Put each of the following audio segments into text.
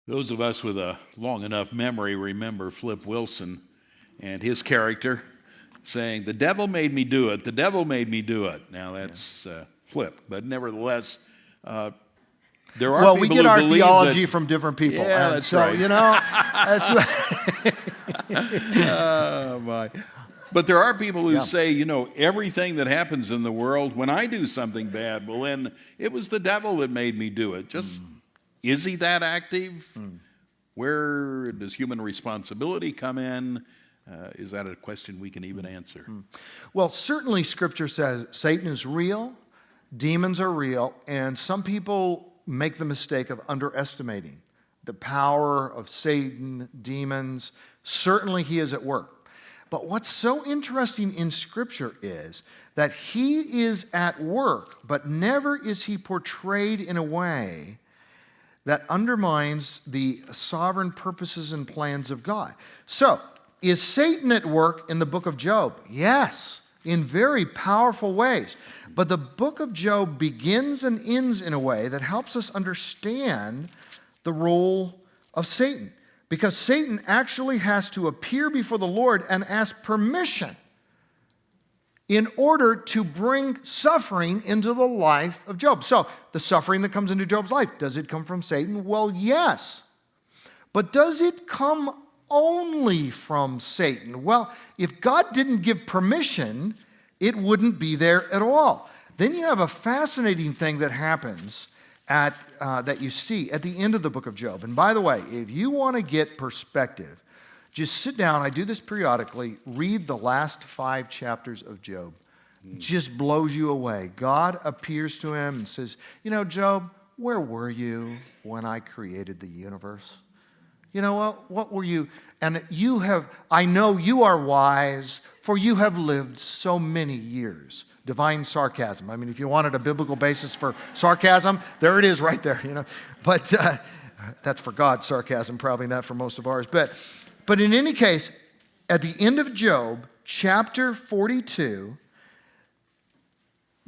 Those of us with a long enough memory remember Flip Wilson and his character saying, "The devil made me do it. The devil made me do it." Now that's Flip, but nevertheless, there are well, people we get who our believe theology that, from different people. Yeah, and that's so, right. That's Oh my! But there are people who Yeah. say, everything that happens in the world, when I do something bad, well, then it was the devil that made me do it. Is he that active? Where does human responsibility come in? Is that a question we can even answer? Well, certainly Scripture says Satan is real, demons are real, and some people make the mistake of underestimating the power of Satan, demons. Certainly he is at work. But what's so interesting in Scripture is that he is at work, but never is he portrayed in a way that undermines the sovereign purposes and plans of God. So, is Satan at work in the book of Job? Yes, in very powerful ways. But the book of Job begins and ends in a way that helps us understand the role of Satan. Because Satan actually has to appear before the Lord and ask permission in order to bring suffering into the life of Job. So, the suffering that comes into Job's life, does it come from Satan? Well, yes. But does it come only from Satan? Well, if God didn't give permission, it wouldn't be there at all. Then you have a fascinating thing that happens that you see at the end of the book of Job. And by the way, if you want to get perspective, just sit down. I do this periodically. Read the last 5 chapters of Job. Just blows you away. God appears to him and says, Job, where were you when I created the universe? What were you? And I know you are wise, for you have lived so many years. Divine sarcasm. I mean, if you wanted a biblical basis for sarcasm, there it is right there, But that's for God's sarcasm, probably not for most of ours. But in any case, at the end of Job, chapter 42,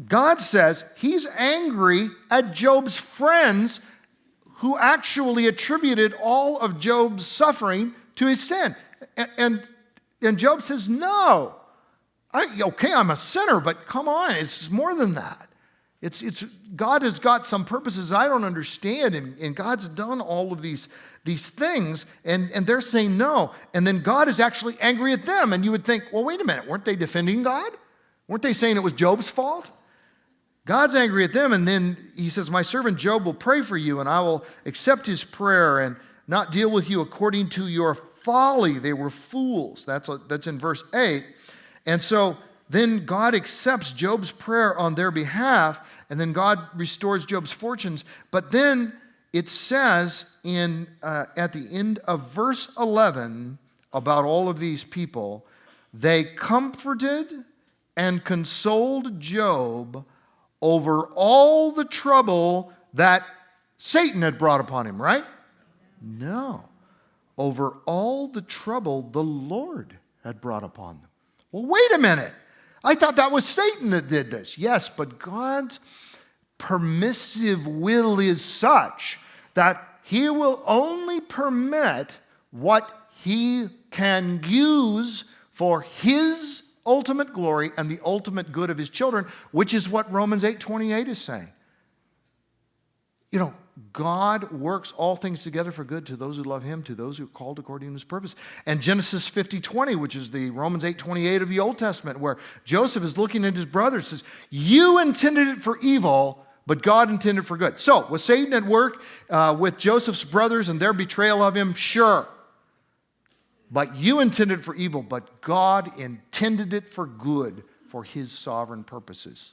God says he's angry at Job's friends who actually attributed all of Job's suffering to his sin. And Job says, no. I'm a sinner, but come on, it's more than that. God has got some purposes I don't understand, and God's done all of these things, and they're saying no. And then God is actually angry at them, and you would think, well, wait a minute, weren't they defending God? Weren't they saying it was Job's fault? God's angry at them, and then he says, my servant Job will pray for you, and I will accept his prayer and not deal with you according to your folly. They were fools. That's in verse 8. And so then God accepts Job's prayer on their behalf, and then God restores Job's fortunes. But then it says at the end of verse 11 about all of these people, they comforted and consoled Job over all the trouble that Satan had brought upon him, right? No. Over all the trouble the Lord had brought upon them. Well, wait a minute. I thought that was Satan that did this. Yes, but God's permissive will is such that he will only permit what he can use for his ultimate glory and the ultimate good of his children, which is what Romans 8:28 is saying. God works all things together for good to those who love him, to those who are called according to his purpose. And Genesis 50:20, which is the Romans 8:28 of the Old Testament, where Joseph is looking at his brothers, says, you intended it for evil, but God intended for good. So, was Satan at work with Joseph's brothers and their betrayal of him? Sure. But you intended it for evil, but God intended it for good for his sovereign purposes.